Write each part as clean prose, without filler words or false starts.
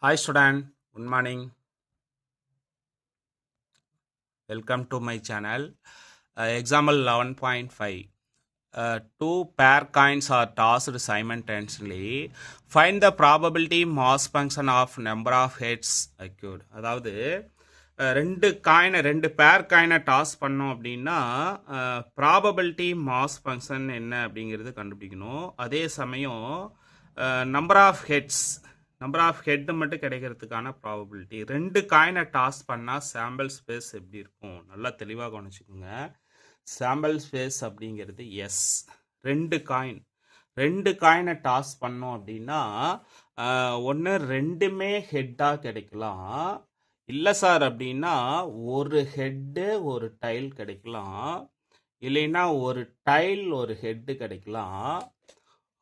Hi student, good morning. Welcome to my channel. Example 11.5. Two pair coins are tossed simultaneously. Find the probability mass function of number of heads occurred. அதாவது ரெண்டு பேர் காயினை toss பண்ணோம் அப்படின்னா probability mass function என்ன அப்படிங்கிறது கண்டுபிடிக்கணும். அதே சமயம் நம்பர் ஆஃப் ஹெட் மட்டும் கிடைக்கிறதுக்கான ப்ராபபிலிட்டி. ரெண்டு காயினை டாஸ் பண்ணால் சாம்பிள் ஸ்பேஸ் எப்படி இருக்கும் நல்லா தெளிவாக கவனிச்சுக்கோங்க. சாம்பிள் ஸ்பேஸ் அப்படிங்கிறது எஸ். ரெண்டு காயினை டாஸ் பண்ணோம் அப்படின்னா ஒன்று ரெண்டுமே ஹெட்டாக கிடைக்கலாம், இல்லை சார் அப்படின்னா ஒரு ஹெட்டு ஒரு டைல் கிடைக்கலாம், இல்லைன்னா ஒரு டைல் ஒரு ஹெட்டு கிடைக்கலாம்,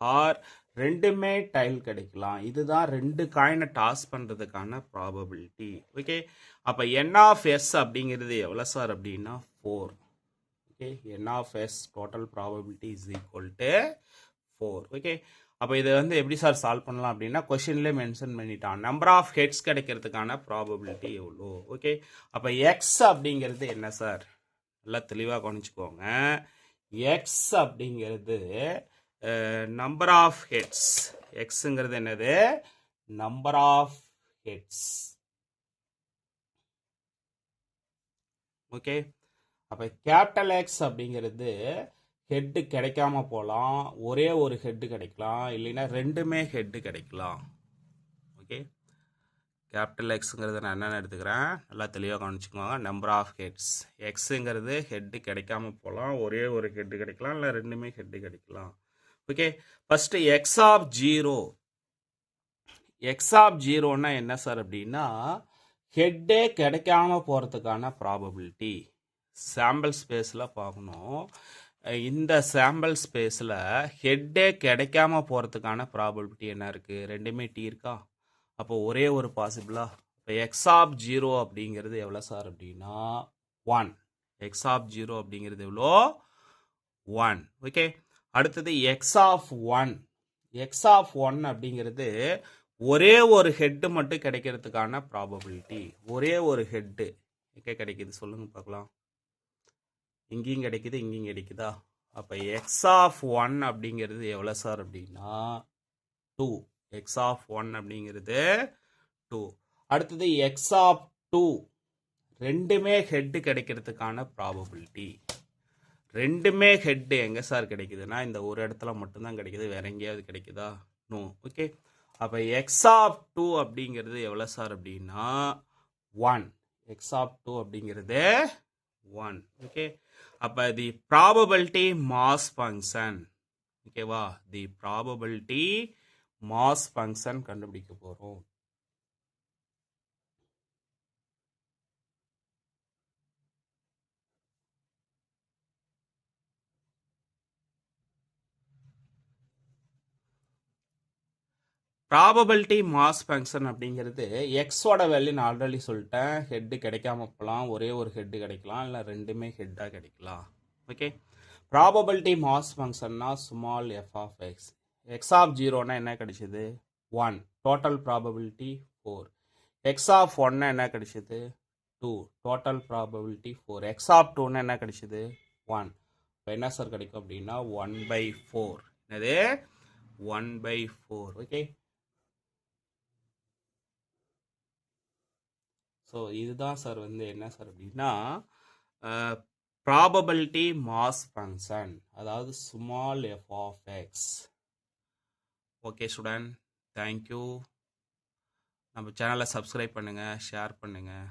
ஆர் ரெண்டுமே டைல் கிடைக்கலாம். இதுதான் ரெண்டு காயினை டாஸ் பண்ணுறதுக்கான ப்ராபபிலிட்டி. ஓகே, அப்போ என் ஆஃப் எஸ் அப்படிங்கிறது எவ்வளோ சார் அப்படின்னா 4. Okay, N of S total probability is equal to 4. Okay, அப்போ இதை எப்படி சார் சால்வ் பண்ணலாம் அப்படின்னா கொஷின்லேயே மென்ஷன் பண்ணிட்டான். நம்பர் ஆஃப் ஹெட்ஸ் கிடைக்கிறதுக்கான ப்ராபபிலிட்டி எவ்வளோ. ஓகே, அப்போ எக்ஸ் அப்படிங்கிறது என்ன சார் நல்லா தெளிவாக கவனிச்சுக்கோங்க. எக்ஸ் அப்படிங்கிறது நம்பர் ஆஃப் ஹெட்ஸ். எக்ஸுங்கிறது என்னது? Number of heads. ஓகே, அப்போ கேபிட்டல் எக்ஸ் அப்படிங்கிறது ஹெட்டு கிடைக்காம போகலாம், ஒரே ஒரு ஹெட்டு கிடைக்கலாம், இல்லைன்னா ரெண்டுமே ஹெட்டு கிடைக்கலாம். ஓகே, கேபிட்டல் எக்ஸுங்கிறது நான் என்னென்னு எடுத்துக்கிறேன் நல்லா தெளிவாக கவனிச்சுக்கோங்க. Number of heads. எக்ஸுங்கிறது ஹெட்டு கிடைக்காம போகலாம், ஒரே ஒரு ஹெட்டு கிடைக்கலாம், இல்லை ரெண்டுமே ஹெட்டு கிடைக்கலாம். Okay, first X of zero. X of ஜீரோன்னா என்ன சார் அப்படின்னா ஹெட்டே கிடைக்காம போகிறதுக்கான ப்ராபபிலிட்டி. சாம்பிள் ஸ்பேஸில் பார்க்கணும். இந்த சாம்பிள் ஸ்பேஸில் ஹெட்டே கிடைக்காம போகிறதுக்கான ப்ராபபிலிட்டி என்ன இருக்குது? ரெண்டுமே டி இருக்கா, அப்போ ஒரே ஒரு பாசிபிளா. இப்போ எக்ஸ் ஆஃப் ஜீரோ அப்படிங்கிறது எவ்வளோ சார் அப்படின்னா 1. எக்ஸ் ஆஃப் ஜீரோ அப்படிங்கிறது எவ்வளோ? 1. ஓகே, அடுத்தது எக்ஸ் ஆஃப் 1. எக்ஸ் ஆஃப் 1 அப்படிங்கிறது ஒரே ஒரு ஹெட்டு மட்டும் கிடைக்கிறதுக்கான ப்ராபபிலிட்டி. ஒரே ஒரு ஹெட்டு எங்கே கிடைக்குது சொல்லுங்க பார்க்கலாம். இங்கேயும் கிடைக்குது, இங்கேயும் கிடைக்குதா? அப்போ எக்ஸ் ஆஃப் 1 அப்படிங்கிறது எவ்வளோ சார் அப்படின்னா 2. எக்ஸ் ஆஃப் 1 அப்படிங்கிறது 2. அடுத்தது எக்ஸ் ஆஃப் 2. ரெண்டுமே ஹெட்டு கிடைக்கிறதுக்கான ப்ராபபிலிட்டி. ரெண்டுமே ஹெட்டு எங்கே சார் கிடைக்குதுன்னா இந்த ஒரு இடத்துல மட்டும்தான் கிடைக்குது, வேற எங்கேயாவது கிடைக்குதா? நோ. ஓகே, அப்போ எக்ஸ் ஆஃப் 2 அப்படிங்கிறது எவ்வளோ சார் அப்படின்னா 1. எக்ஸ் ஆஃப் 2 அப்படிங்கிறது 1. ஓகே, அப்போ தி ப்ராபபிலிட்டி மாஸ் ஃபங்க்ஷன். ஓகேவா, தி ப்ராபபிலிட்டி மாஸ் ஃபங்க்ஷன் கண்டுபிடிக்க போகிறோம். ப்ராபபிலிட்டி மாஸ் ஃபங்க்ஷன் அப்படிங்கிறது எக்ஸோட வேல்யூ நான் ஆல்ரெடி சொல்லிட்டேன். ஹெட்டு கிடைக்காம போகலாம், ஒரே ஒரு ஹெட்டு கிடைக்கலாம், இல்லை ரெண்டுமே ஹெட்டாக கிடைக்கலாம். ஓகே, ப்ராபபிலிட்டி மாஸ் ஃபங்க்ஷன்னா small F of X. X of ஜீரோனா என்ன கிடைச்சிது? 1. Total probability 4. எக்ஸ் ஆஃப் 1 என்ன கிடைச்சிது? 2. Total probability 4. எக்ஸ் ஆஃப் 2 என்ன கிடைச்சிது? 1. இப்போ என்ன சார் கிடைக்கும் அப்படின்னா 1/4. என்னது? 1/4. ஓகே, ஸோ இதுதான் சார் என்ன சார் அப்படின்னா ப்ராபபிலிட்டி மாஸ் ஃபங்க்ஷன், அதாவது small F of X. Okay student, thank you. நம்ம சேனலை சப்ஸ்கிரைப் பண்ணுங்கள், ஷேர் பண்ணுங்கள்.